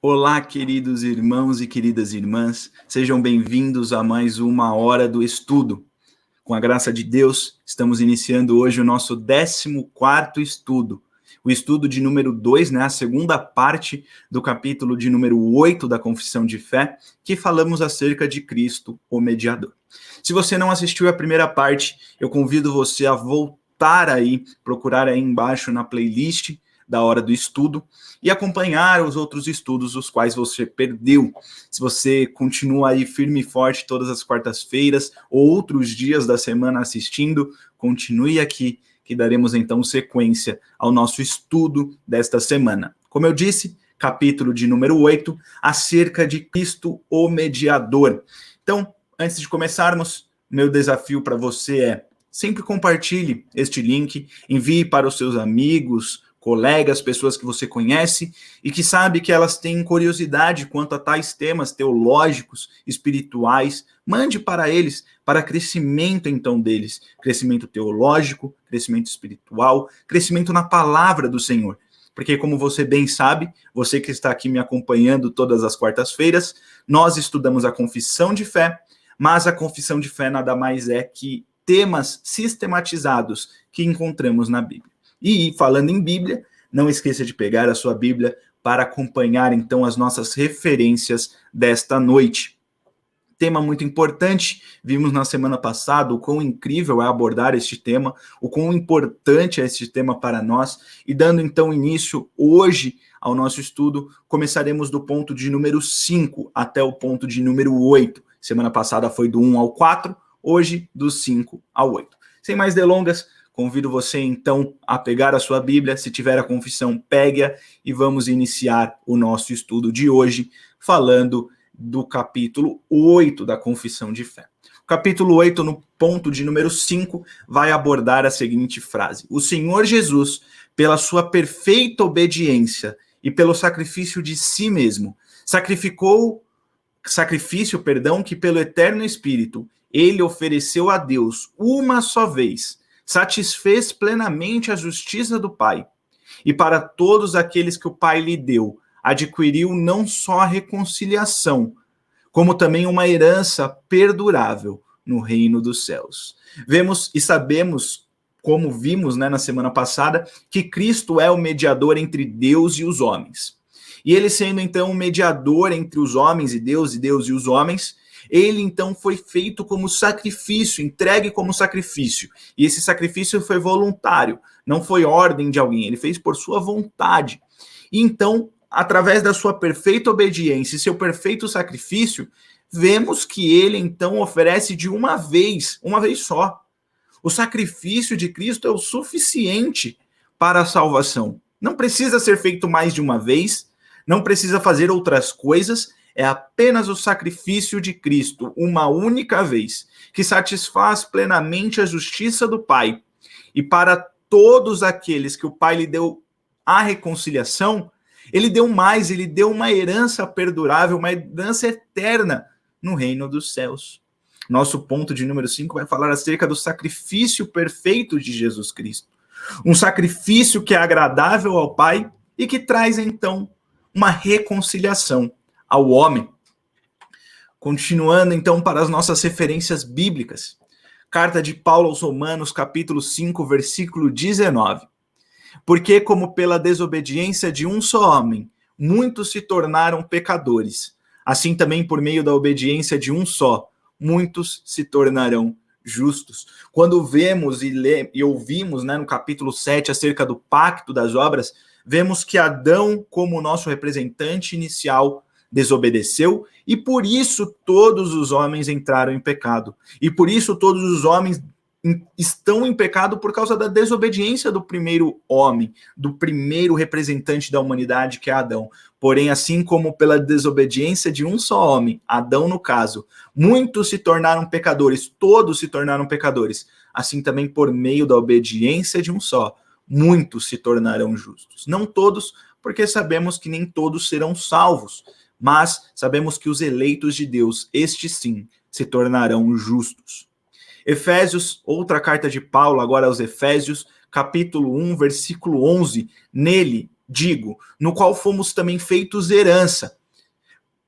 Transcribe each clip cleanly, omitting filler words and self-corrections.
Olá, queridos irmãos e queridas irmãs, sejam bem-vindos a mais uma hora do estudo. Com a graça de Deus, estamos iniciando hoje o nosso 14º estudo, o estudo de número 2, a segunda parte do capítulo de número 8 da Confissão de Fé, que falamos acerca de Cristo, o mediador. Se você não assistiu a primeira parte, eu convido você a voltar aí, procurar aí embaixo na playlist da hora do estudo e acompanhar os outros estudos os quais você perdeu. Se você continua aí firme e forte todas as quartas-feiras ou outros dias da semana assistindo, continue aqui que daremos então sequência ao nosso estudo desta semana. Como eu disse, capítulo de número 8, acerca de Cristo, o mediador. Então, antes de começarmos, meu desafio para você é sempre compartilhe este link, envie para os seus amigos, colegas, pessoas que você conhece e que sabe que elas têm curiosidade quanto a tais temas teológicos, espirituais. Mande para eles, para crescimento então deles, crescimento teológico, crescimento espiritual, crescimento na palavra do Senhor. Porque como você bem sabe, você que está aqui me acompanhando todas as quartas-feiras, nós estudamos a confissão de fé, mas a confissão de fé nada mais é que temas sistematizados que encontramos na Bíblia. E falando em Bíblia, não esqueça de pegar a sua Bíblia para acompanhar então as nossas referências desta noite. Tema muito importante, vimos na semana passada o quão incrível é abordar este tema, o quão importante é este tema para nós, e dando então início hoje ao nosso estudo, começaremos do ponto de número 5 até o ponto de número 8. Semana passada foi do 1 ao 4, hoje do 5 ao 8. Sem mais delongas, convido você, então, a pegar a sua Bíblia, se tiver a confissão, pegue-a e vamos iniciar o nosso estudo de hoje, falando do capítulo 8 da Confissão de Fé. O capítulo 8, no ponto de número 5, vai abordar a seguinte frase: O Senhor Jesus, pela sua perfeita obediência e pelo sacrifício de si mesmo, sacrifício, que pelo Eterno Espírito, ele ofereceu a Deus uma só vez, satisfez plenamente a justiça do Pai, e para todos aqueles que o Pai lhe deu, adquiriu não só a reconciliação, como também uma herança perdurável no reino dos céus. Vemos e sabemos, como vimos na semana passada, que Cristo é o mediador entre Deus e os homens. E ele sendo então o mediador entre os homens e Deus e os homens, ele então foi feito como sacrifício, entregue como sacrifício. E esse sacrifício foi voluntário, não foi ordem de alguém, ele fez por sua vontade. E então, através da sua perfeita obediência e seu perfeito sacrifício, vemos que ele então oferece de uma vez só. O sacrifício de Cristo é o suficiente para a salvação. Não precisa ser feito mais de uma vez, não precisa fazer outras coisas, é apenas o sacrifício de Cristo, uma única vez, que satisfaz plenamente a justiça do Pai. E para todos aqueles que o Pai lhe deu a reconciliação, ele deu mais, ele deu uma herança perdurável, uma herança eterna no reino dos céus. Nosso ponto de número 5 vai falar acerca do sacrifício perfeito de Jesus Cristo. Um sacrifício que é agradável ao Pai e que traz, então, uma reconciliação ao homem. Continuando, então, para as nossas referências bíblicas. Carta de Paulo aos Romanos, capítulo 5, versículo 19. Porque, como pela desobediência de um só homem, muitos se tornaram pecadores, assim também por meio da obediência de um só, muitos se tornarão justos. Quando vemos e ouvimos no capítulo 7 acerca do pacto das obras, vemos que Adão, como nosso representante inicial, desobedeceu, e por isso todos os homens entraram em pecado. E por isso todos os homens estão em pecado por causa da desobediência do primeiro homem, do primeiro representante da humanidade, que é Adão. Porém, assim como pela desobediência de um só homem, Adão no caso, muitos se tornaram pecadores, todos se tornaram pecadores, assim também por meio da obediência de um só, muitos se tornarão justos. Não todos, porque sabemos que nem todos serão salvos, mas sabemos que os eleitos de Deus, estes sim, se tornarão justos. Efésios, outra carta de Paulo, agora aos Efésios, capítulo 1, versículo 11, nele, digo, no qual fomos também feitos herança,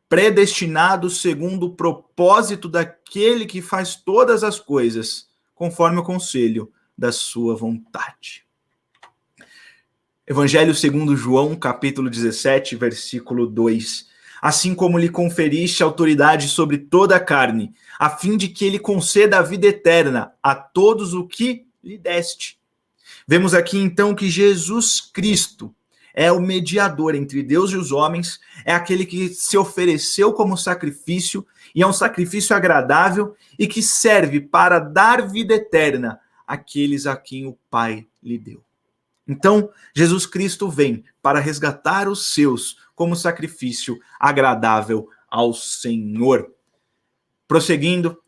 predestinados segundo o propósito daquele que faz todas as coisas, conforme o conselho da sua vontade. Evangelho segundo João, capítulo 17, versículo 2. Assim como lhe conferiste autoridade sobre toda a carne, a fim de que ele conceda a vida eterna a todos o que lhe deste. Vemos aqui então que Jesus Cristo é o mediador entre Deus e os homens, é aquele que se ofereceu como sacrifício, e é um sacrifício agradável e que serve para dar vida eterna àqueles a quem o Pai lhe deu. Então, Jesus Cristo vem para resgatar os seus como sacrifício agradável ao Senhor. Prosseguindo,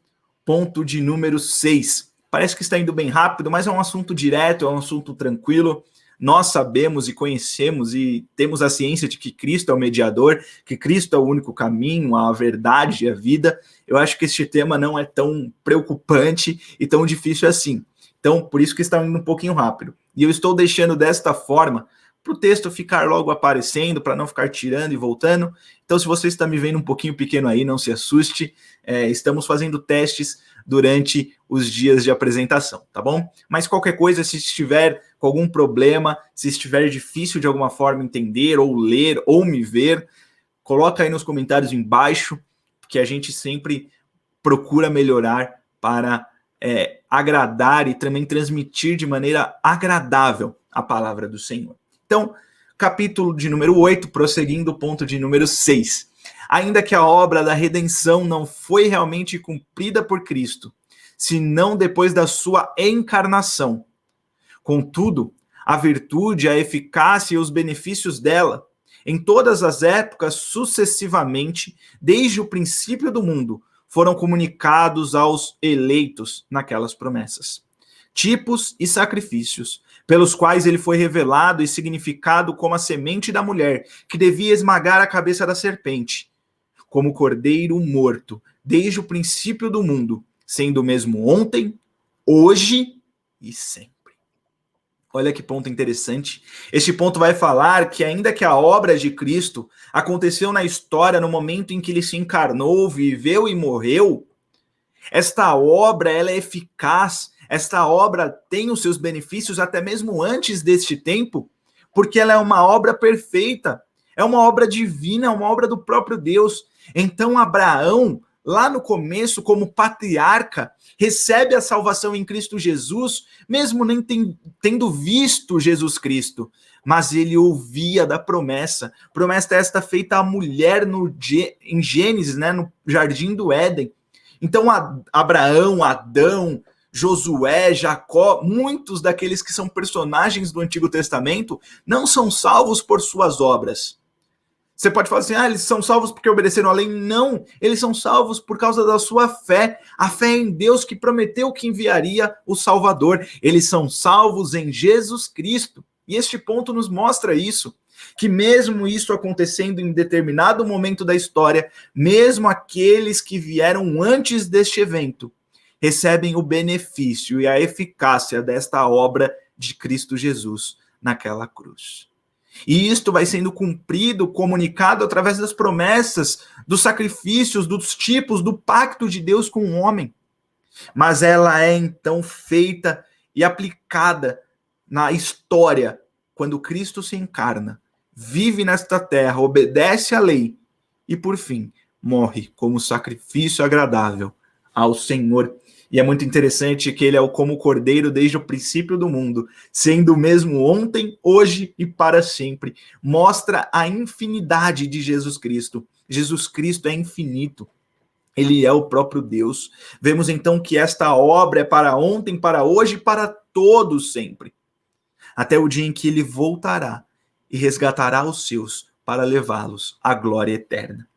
ponto de número 6. Parece que está indo bem rápido, mas é um assunto direto, é um assunto tranquilo. Nós sabemos e conhecemos e temos a ciência de que Cristo é o mediador, que Cristo é o único caminho, a verdade e a vida. Eu acho que este tema não é tão preocupante e tão difícil assim. Então, por isso que está indo um pouquinho rápido. E eu estou deixando desta forma para o texto ficar logo aparecendo, para não ficar tirando e voltando. Então, se você está me vendo um pouquinho pequeno aí, não se assuste. Estamos fazendo testes durante os dias de apresentação, tá bom? Mas qualquer coisa, se estiver com algum problema, se estiver difícil de alguma forma entender, ou ler, ou me ver, coloca aí nos comentários embaixo, que a gente sempre procura melhorar para agradar e também transmitir de maneira agradável a palavra do Senhor. Então, capítulo de número 8, prosseguindo o ponto de número 6. Ainda que a obra da redenção não foi realmente cumprida por Cristo, senão depois da sua encarnação. Contudo, a virtude, a eficácia e os benefícios dela, em todas as épocas sucessivamente, desde o princípio do mundo, foram comunicados aos eleitos naquelas promessas. Tipos e sacrifícios, pelos quais ele foi revelado e significado como a semente da mulher, que devia esmagar a cabeça da serpente, como cordeiro morto, desde o princípio do mundo, sendo o mesmo ontem, hoje e sempre. Olha que ponto interessante. Este ponto vai falar que ainda que a obra de Cristo aconteceu na história no momento em que ele se encarnou, viveu e morreu, esta obra ela é eficaz, esta obra tem os seus benefícios até mesmo antes deste tempo, porque ela é uma obra perfeita, é uma obra divina, é uma obra do próprio Deus. Então Abraão, lá no começo, como patriarca, recebe a salvação em Cristo Jesus, mesmo nem tendo visto Jesus Cristo, mas ele ouvia da promessa esta feita à mulher em Gênesis, né, no Jardim do Éden. Então Abraão, Adão, Josué, Jacó, muitos daqueles que são personagens do Antigo Testamento, não são salvos por suas obras. Você pode falar assim, eles são salvos porque obedeceram a lei. Não, eles são salvos por causa da sua fé. A fé em Deus que prometeu que enviaria o Salvador. Eles são salvos em Jesus Cristo. E este ponto nos mostra isso, que mesmo isso acontecendo em determinado momento da história, mesmo aqueles que vieram antes deste evento, recebem o benefício e a eficácia desta obra de Cristo Jesus naquela cruz. E isto vai sendo cumprido, comunicado através das promessas, dos sacrifícios, dos tipos, do pacto de Deus com o homem. Mas ela é então feita e aplicada na história, quando Cristo se encarna, vive nesta terra, obedece à lei e, por fim, morre como sacrifício agradável ao Senhor. E é muito interessante que ele é como o cordeiro desde o princípio do mundo, sendo o mesmo ontem, hoje e para sempre. Mostra a infinidade de Jesus Cristo. Jesus Cristo é infinito. Ele é o próprio Deus. Vemos então que esta obra é para ontem, para hoje e para todos sempre. Até o dia em que ele voltará e resgatará os seus para levá-los à glória eterna.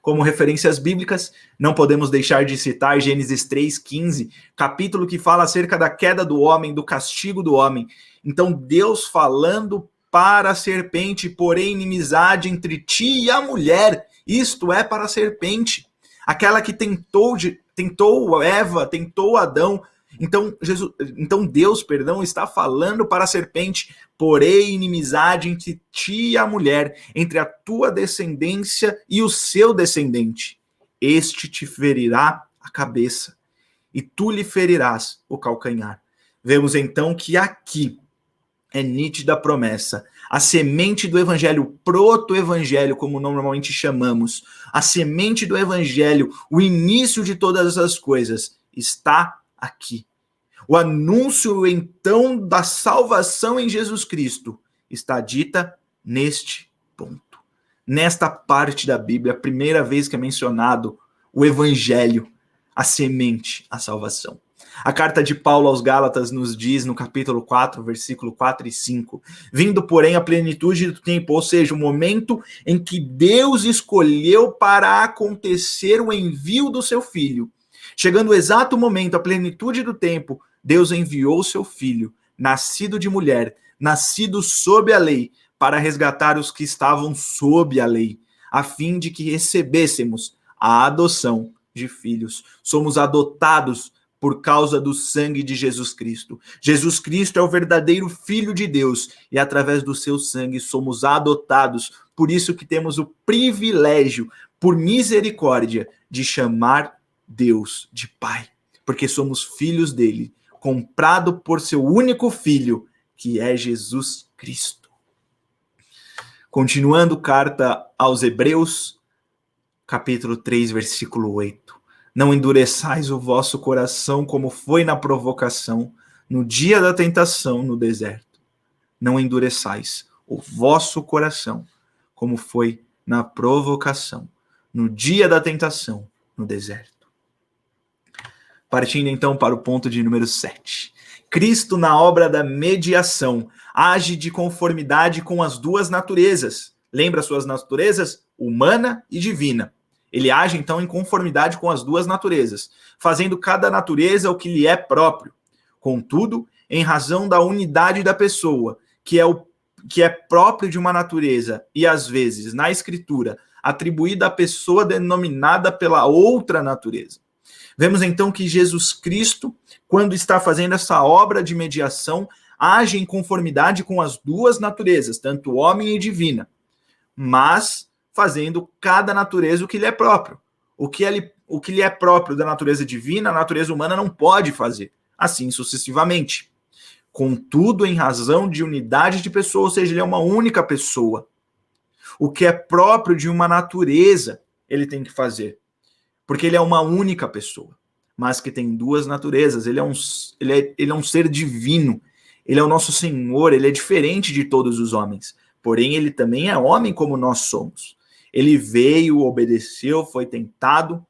Como referências bíblicas, não podemos deixar de citar Gênesis 3,15, capítulo que fala acerca da queda do homem, do castigo do homem. Então, Deus falando para a serpente, porém, inimizade entre ti e a mulher, isto é, para a serpente, aquela que tentou Eva, tentou Adão, Então Deus, está falando para a serpente: porém inimizade entre ti e a mulher, entre a tua descendência e o seu descendente. Este te ferirá a cabeça, e tu lhe ferirás o calcanhar. Vemos então que aqui é nítida a promessa. A semente do evangelho, o proto-evangelho, como normalmente chamamos, a semente do evangelho, o início de todas as coisas, está aqui. O anúncio, então, da salvação em Jesus Cristo está dita neste ponto. Nesta parte da Bíblia, a primeira vez que é mencionado o evangelho, a semente, a salvação. A carta de Paulo aos Gálatas nos diz, no capítulo 4, versículo 4 e 5, vindo, porém, a plenitude do tempo, ou seja, o momento em que Deus escolheu para acontecer o envio do seu Filho. Chegando o exato momento, a plenitude do tempo, Deus enviou o seu Filho, nascido de mulher, nascido sob a lei, para resgatar os que estavam sob a lei, a fim de que recebêssemos a adoção de filhos. Somos adotados por causa do sangue de Jesus Cristo. Jesus Cristo é o verdadeiro Filho de Deus e através do seu sangue somos adotados. Por isso que temos o privilégio, por misericórdia, de chamar Deus de Pai, porque somos filhos dele, comprado por seu único Filho, que é Jesus Cristo. Continuando, carta aos Hebreus, capítulo 3, versículo 8. Não endureçais o vosso coração como foi na provocação, no dia da tentação no deserto. Não endureçais o vosso coração como foi na provocação, no dia da tentação no deserto. Partindo então para o ponto de número 7. Cristo, na obra da mediação, age de conformidade com as duas naturezas. Lembra suas naturezas? Humana e divina. Ele age, então, em conformidade com as duas naturezas, fazendo cada natureza o que lhe é próprio. Contudo, em razão da unidade da pessoa, que é próprio de uma natureza, e às vezes, na Escritura, atribuída à pessoa denominada pela outra natureza. Vemos, então, que Jesus Cristo, quando está fazendo essa obra de mediação, age em conformidade com as duas naturezas, tanto homem e divina, mas fazendo cada natureza o que lhe é próprio. O que lhe é próprio da natureza divina, a natureza humana não pode fazer. Assim sucessivamente. Contudo, em razão de unidade de pessoa, ou seja, ele é uma única pessoa. O que é próprio de uma natureza, ele tem que fazer. Porque ele é uma única pessoa, mas que tem duas naturezas. Ele é um ser divino. Ele é o nosso Senhor, ele é diferente de todos os homens. Porém, ele também é homem como nós somos. Ele veio, obedeceu, foi tentado,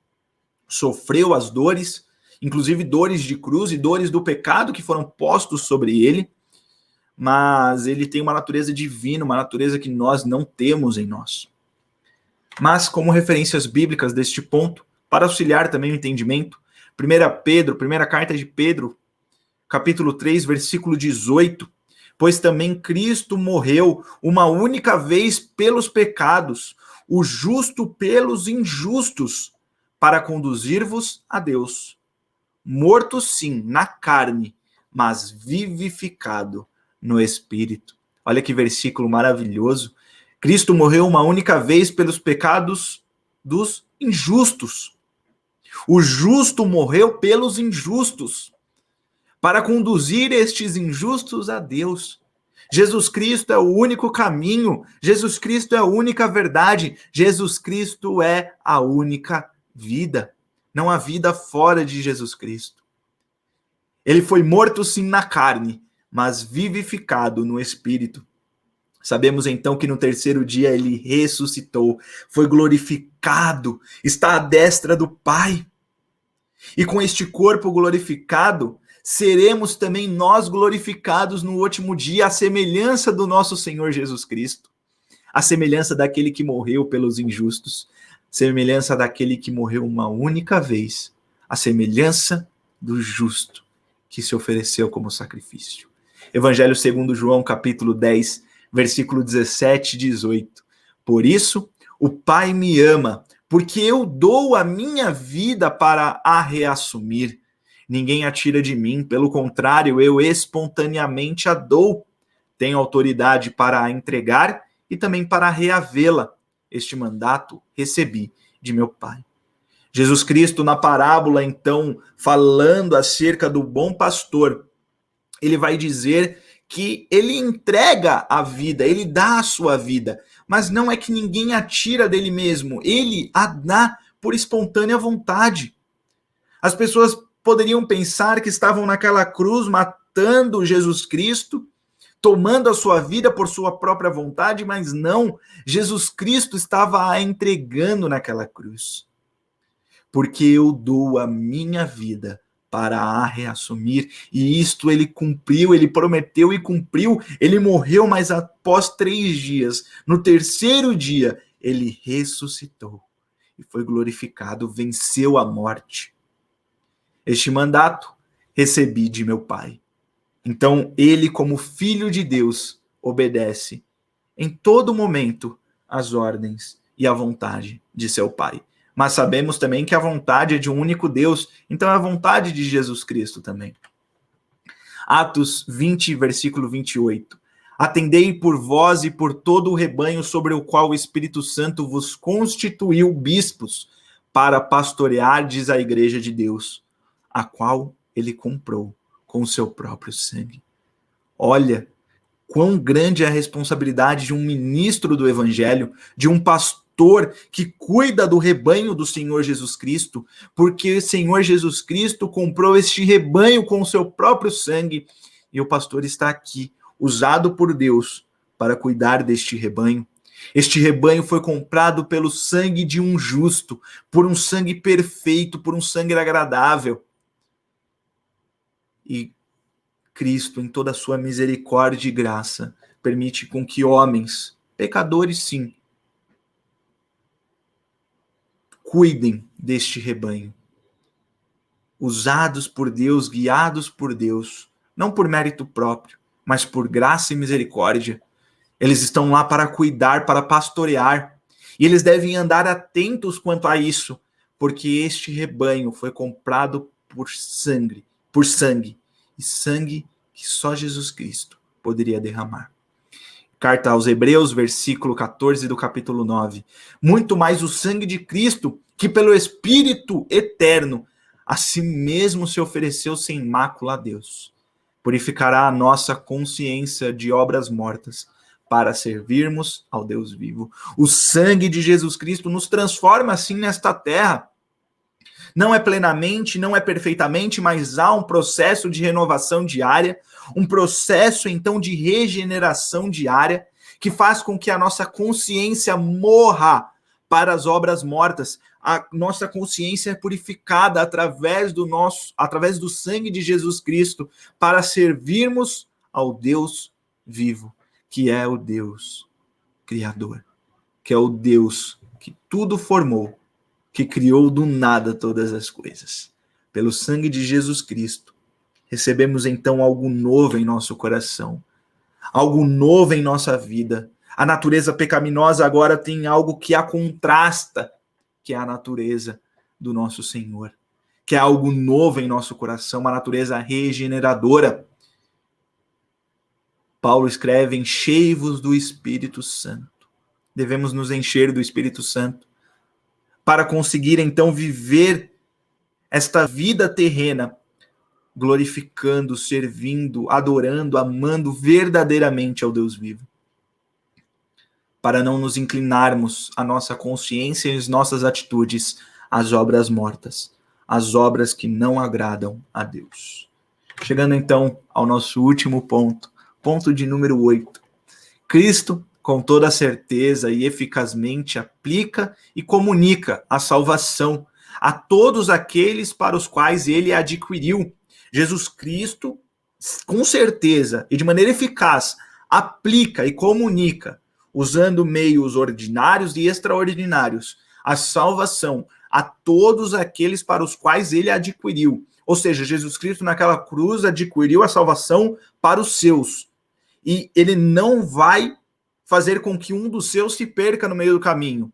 sofreu as dores, inclusive dores de cruz e dores do pecado que foram postos sobre ele, mas ele tem uma natureza divina, uma natureza que nós não temos em nós. Mas, como referências bíblicas deste ponto, para auxiliar também o entendimento, primeira carta de Pedro, capítulo 3, versículo 18, pois também Cristo morreu uma única vez pelos pecados, o justo pelos injustos, para conduzir-vos a Deus. Morto sim, na carne, mas vivificado no Espírito. Olha que versículo maravilhoso. Cristo morreu uma única vez pelos pecados dos injustos. O justo morreu pelos injustos, para conduzir estes injustos a Deus. Jesus Cristo é o único caminho, Jesus Cristo é a única verdade, Jesus Cristo é a única vida. Não há vida fora de Jesus Cristo. Ele foi morto sim na carne, mas vivificado no Espírito. Sabemos então que no terceiro dia ele ressuscitou, foi glorificado, está à destra do Pai. E com este corpo glorificado, seremos também nós glorificados no último dia, à semelhança do nosso Senhor Jesus Cristo, à semelhança daquele que morreu pelos injustos, semelhança daquele que morreu uma única vez, à semelhança do justo que se ofereceu como sacrifício. Evangelho segundo João, capítulo 10, versículo 17 e 18. Por isso, o Pai me ama, porque eu dou a minha vida para a reassumir. Ninguém a tira de mim, pelo contrário, eu espontaneamente a dou. Tenho autoridade para a entregar e também para reavê-la. Este mandato recebi de meu Pai. Jesus Cristo, na parábola, então, falando acerca do bom pastor, ele vai dizer que ele entrega a vida, ele dá a sua vida, mas não é que ninguém a tira dele mesmo, ele a dá por espontânea vontade. As pessoas poderiam pensar que estavam naquela cruz matando Jesus Cristo, tomando a sua vida por sua própria vontade, mas não, Jesus Cristo estava a entregando naquela cruz. Porque eu dou a minha vida para a reassumir, e isto ele cumpriu, ele prometeu e cumpriu, ele morreu, mas após 3 dias, no terceiro dia, ele ressuscitou e foi glorificado, venceu a morte. Este mandato recebi de meu Pai. Então, ele, como filho de Deus, obedece em todo momento às ordens e à vontade de seu Pai. Mas sabemos também que a vontade é de um único Deus, então é a vontade de Jesus Cristo também. Atos 20, versículo 28. Atendei por vós e por todo o rebanho sobre o qual o Espírito Santo vos constituiu bispos, para pastoreardes a igreja de Deus, a qual ele comprou com o seu próprio sangue. Olha quão grande é a responsabilidade de um ministro do evangelho, de um pastor que cuida do rebanho do Senhor Jesus Cristo, porque o Senhor Jesus Cristo comprou este rebanho com o seu próprio sangue, e o pastor está aqui, usado por Deus, para cuidar deste rebanho. Este rebanho foi comprado pelo sangue de um justo, por um sangue perfeito, por um sangue agradável. E Cristo, em toda a sua misericórdia e graça, permite com que homens, pecadores sim, cuidem deste rebanho. Usados por Deus, guiados por Deus, não por mérito próprio, mas por graça e misericórdia. Eles estão lá para cuidar, para pastorear. E eles devem andar atentos quanto a isso, porque este rebanho foi comprado por sangue, e sangue que só Jesus Cristo poderia derramar. Carta aos Hebreus, versículo 14 do capítulo 9. Muito mais o sangue de Cristo, que pelo Espírito eterno, a si mesmo se ofereceu sem mácula a Deus, purificará a nossa consciência de obras mortas, para servirmos ao Deus vivo. O sangue de Jesus Cristo nos transforma assim nesta terra. Não é plenamente, não é perfeitamente, mas há um processo de renovação diária, um processo, então, de regeneração diária, que faz com que a nossa consciência morra para as obras mortas. A nossa consciência é purificada através do sangue de Jesus Cristo, para servirmos ao Deus vivo, que é o Deus Criador, que é o Deus que tudo formou, que criou do nada todas as coisas. Pelo sangue de Jesus Cristo, recebemos então algo novo em nosso coração, algo novo em nossa vida. A natureza pecaminosa agora tem algo que a contrasta, que é a natureza do nosso Senhor, que é algo novo em nosso coração, uma natureza regeneradora. Paulo escreve: enchei-vos do Espírito Santo. Devemos nos encher do Espírito Santo para conseguir então viver esta vida terrena, glorificando, servindo, adorando, amando verdadeiramente ao Deus vivo. Para não nos inclinarmos a nossa consciência e as nossas atitudes às obras mortas, às obras que não agradam a Deus. Chegando então ao nosso último ponto, ponto de número 8. Cristo, com toda certeza e eficazmente, aplica e comunica a salvação a todos aqueles para os quais ele a adquiriu. Jesus Cristo, com certeza e de maneira eficaz, aplica e comunica, usando meios ordinários e extraordinários, a salvação a todos aqueles para os quais ele a adquiriu. Ou seja, Jesus Cristo naquela cruz adquiriu a salvação para os seus. E ele não vai fazer com que um dos seus se perca no meio do caminho.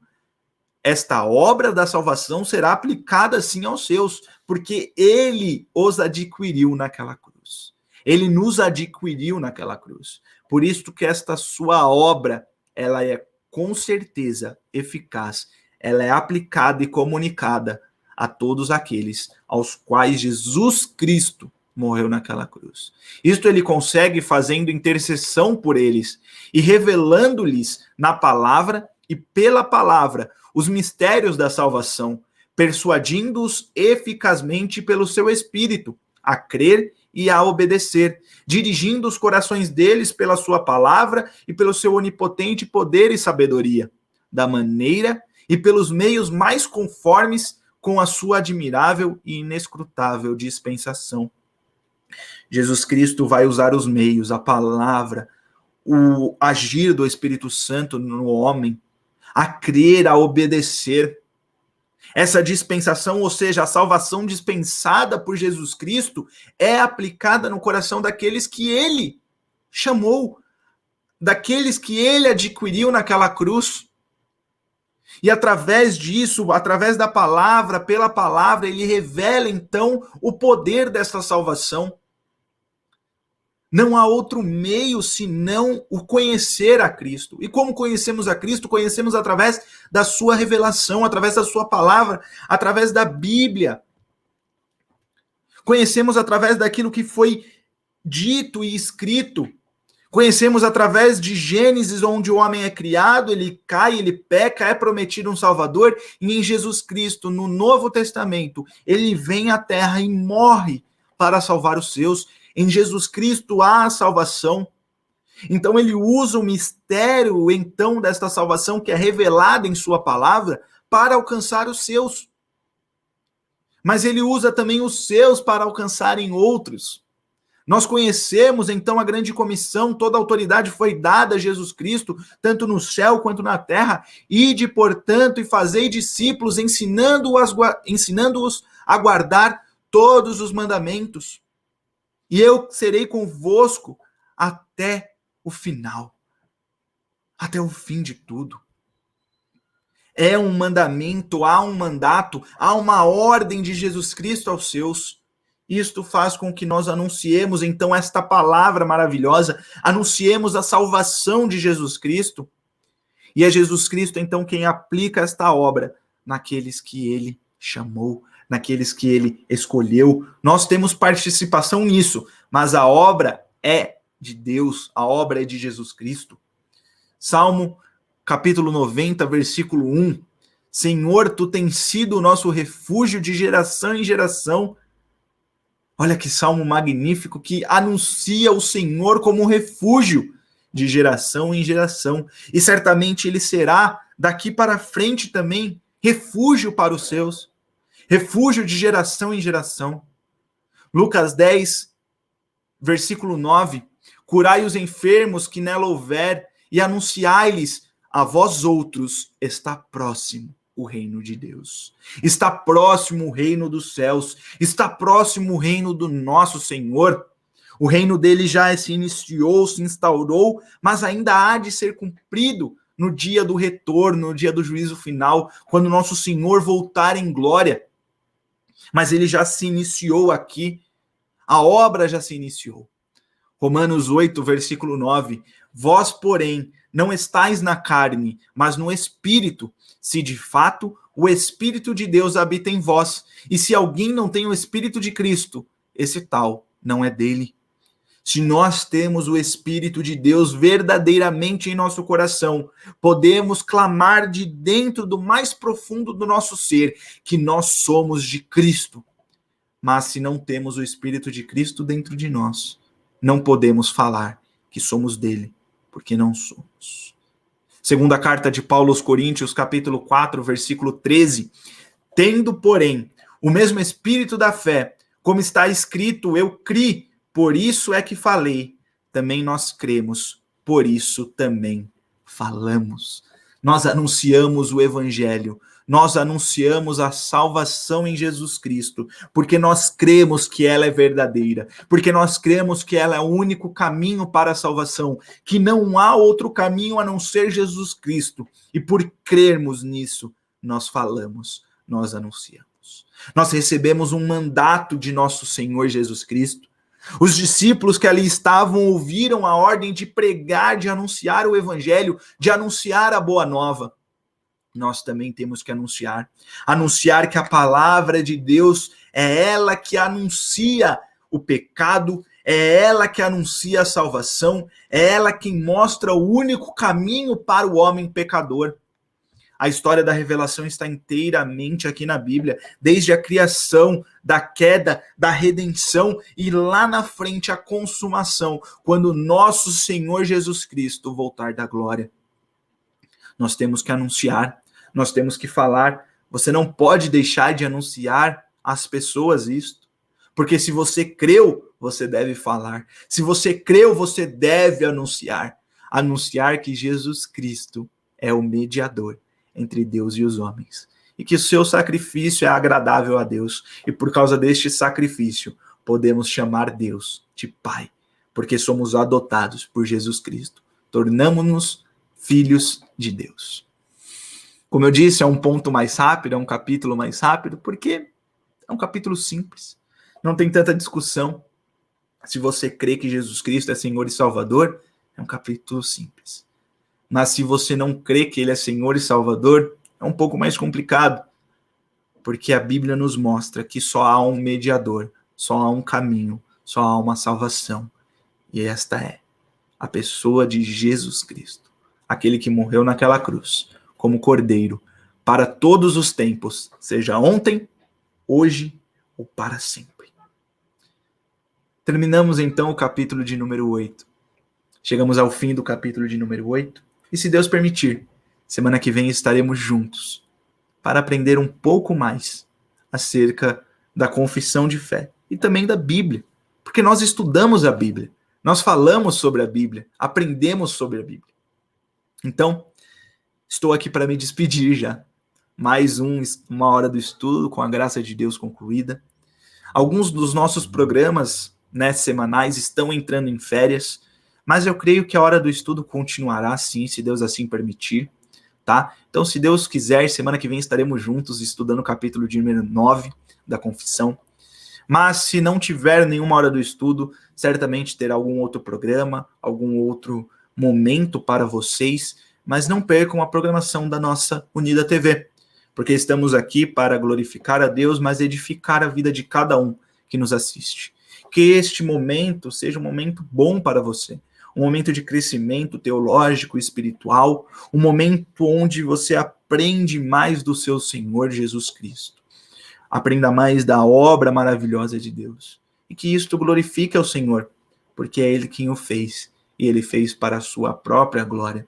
esta obra da salvação será aplicada sim aos seus, porque ele os adquiriu naquela cruz. Ele nos adquiriu naquela cruz. Por isso que esta sua obra, ela é com certeza eficaz, ela é aplicada e comunicada a todos aqueles aos quais Jesus Cristo morreu naquela cruz. Isto ele consegue fazendo intercessão por eles e revelando-lhes na palavra e pela palavra os mistérios da salvação, persuadindo-os eficazmente pelo seu Espírito a crer e a obedecer, dirigindo os corações deles pela sua palavra e pelo seu onipotente poder e sabedoria, da maneira e pelos meios mais conformes com a sua admirável e inescrutável dispensação. Jesus Cristo vai usar os meios, a palavra, o agir do Espírito Santo no homem, a crer, a obedecer. Essa dispensação, ou seja, a salvação dispensada por Jesus Cristo, é aplicada no coração daqueles que ele chamou, daqueles que ele adquiriu naquela cruz. E através disso, através da palavra, pela palavra, ele revela então o poder dessa salvação. Não há outro meio senão o conhecer a Cristo. E como conhecemos a Cristo? Conhecemos através da sua revelação, através da sua palavra, através da Bíblia. Conhecemos através daquilo que foi dito e escrito. Conhecemos através de Gênesis, onde o homem é criado, ele cai, ele peca, é prometido um Salvador, e em Jesus Cristo, no Novo Testamento, ele vem à Terra e morre para salvar os seus. Em Jesus Cristo há a salvação. Então ele usa o mistério, então, desta salvação que é revelada em sua palavra para alcançar os seus. Mas ele usa também os seus para alcançarem outros. Nós conhecemos, então, a grande comissão, toda a autoridade foi dada a Jesus Cristo, tanto no céu quanto na terra. Ide, portanto, e fazei discípulos, ensinando-os a guardar todos os mandamentos. E eu serei convosco até o final, até o fim de tudo. É um mandamento, há um mandato, há uma ordem de Jesus Cristo aos seus. Isto faz com que nós anunciemos, então, esta palavra maravilhosa, anunciemos a salvação de Jesus Cristo. E é Jesus Cristo, então, quem aplica esta obra naqueles que ele chamou, naqueles que ele escolheu. Nós temos participação nisso, mas a obra é de Deus, a obra é de Jesus Cristo. Salmo capítulo 90, versículo 1. Senhor, tu tens sido o nosso refúgio de geração em geração. Olha que salmo magnífico que anuncia o Senhor como refúgio de geração em geração. E certamente ele será, daqui para frente também, refúgio para os seus. Refúgio de geração em geração. Lucas 10, versículo 9. Curai os enfermos que nela houver e anunciai-lhes, a vós outros está próximo o reino de Deus. Está próximo o reino dos céus. Está próximo o reino do nosso Senhor. O reino dele já se iniciou, se instaurou, mas ainda há de ser cumprido no dia do retorno, no dia do juízo final, quando nosso Senhor voltar em glória. Mas ele já se iniciou aqui. A obra já se iniciou. Romanos 8, versículo 9. Vós, porém, não estáis na carne, mas no Espírito, se de fato o Espírito de Deus habita em vós. E se alguém não tem o Espírito de Cristo, esse tal não é dele. Se nós temos o Espírito de Deus verdadeiramente em nosso coração, podemos clamar de dentro do mais profundo do nosso ser que nós somos de Cristo. Mas se não temos o Espírito de Cristo dentro de nós, não podemos falar que somos dele, porque não somos. Segunda carta de Paulo aos Coríntios, capítulo 4, versículo 13. Tendo, porém, o mesmo Espírito da fé, como está escrito, eu criei, por isso é que falei. Também nós cremos, por isso também falamos. Nós anunciamos o Evangelho. Nós anunciamos a salvação em Jesus Cristo, porque nós cremos que ela é verdadeira, porque nós cremos que ela é o único caminho para a salvação, que não há outro caminho a não ser Jesus Cristo. E por crermos nisso, nós falamos, nós anunciamos. Nós recebemos um mandato de nosso Senhor Jesus Cristo. Os discípulos que ali estavam ouviram a ordem de pregar, de anunciar o evangelho, de anunciar a boa nova. Nós também temos que anunciar que a palavra de Deus é ela que anuncia o pecado, é ela que anuncia a salvação, é ela quem mostra o único caminho para o homem pecador. A história da revelação está inteiramente aqui na Bíblia, desde a criação, da queda, da redenção e lá na frente a consumação, quando nosso Senhor Jesus Cristo voltar da glória. Nós temos que anunciar, nós temos que falar. Você não pode deixar de anunciar às pessoas isto, porque se você creu, você deve falar. Se você creu, você deve anunciar. Anunciar que Jesus Cristo é o mediador entre Deus e os homens, e que o seu sacrifício é agradável a Deus, e por causa deste sacrifício, podemos chamar Deus de Pai, porque somos adotados por Jesus Cristo, tornamo-nos filhos de Deus. Como eu disse, é um ponto mais rápido, é um capítulo mais rápido, porque é um capítulo simples, não tem tanta discussão. Se você crê que Jesus Cristo é Senhor e Salvador, é um capítulo simples. Mas se você não crê que ele é Senhor e Salvador, é um pouco mais complicado, porque a Bíblia nos mostra que só há um mediador, só há um caminho, só há uma salvação. E esta é a pessoa de Jesus Cristo, aquele que morreu naquela cruz, como cordeiro, para todos os tempos, seja ontem, hoje ou para sempre. Terminamos então o capítulo de número 8. Chegamos ao fim do capítulo de número 8. E se Deus permitir, semana que vem estaremos juntos para aprender um pouco mais acerca da confissão de fé e também da Bíblia, porque nós estudamos a Bíblia, nós falamos sobre a Bíblia, aprendemos sobre a Bíblia. Então, estou aqui para me despedir já. Mais uma hora do estudo, com a graça de Deus concluída. Alguns dos nossos programas, semanais estão entrando em férias, mas eu creio que a hora do estudo continuará sim, se Deus assim permitir, tá? Então, se Deus quiser, semana que vem estaremos juntos estudando o capítulo de número 9 da Confissão. Mas se não tiver nenhuma hora do estudo, certamente terá algum outro programa, algum outro momento para vocês, mas não percam a programação da nossa Unida TV, porque estamos aqui para glorificar a Deus, mas edificar a vida de cada um que nos assiste. Que este momento seja um momento bom para você, um momento de crescimento teológico e espiritual, um momento onde você aprende mais do seu Senhor Jesus Cristo. Aprenda mais da obra maravilhosa de Deus. E que isto glorifique ao Senhor, porque é Ele quem o fez, e Ele fez para a sua própria glória.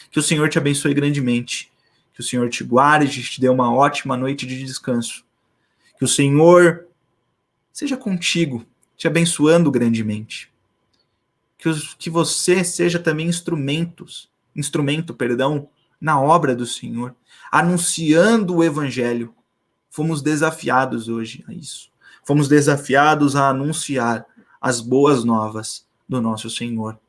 Que o Senhor te abençoe grandemente, que o Senhor te guarde, te dê uma ótima noite de descanso. Que o Senhor seja contigo, te abençoando grandemente. Que você seja também instrumento, na obra do Senhor, anunciando o Evangelho. Fomos desafiados hoje a isso. Fomos desafiados a anunciar as boas novas do nosso Senhor.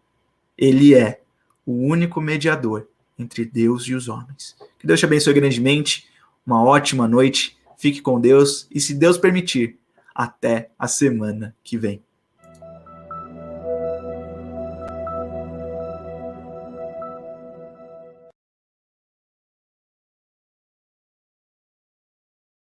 Ele é o único mediador entre Deus e os homens. Que Deus te abençoe grandemente, uma ótima noite, fique com Deus e, se Deus permitir, até a semana que vem.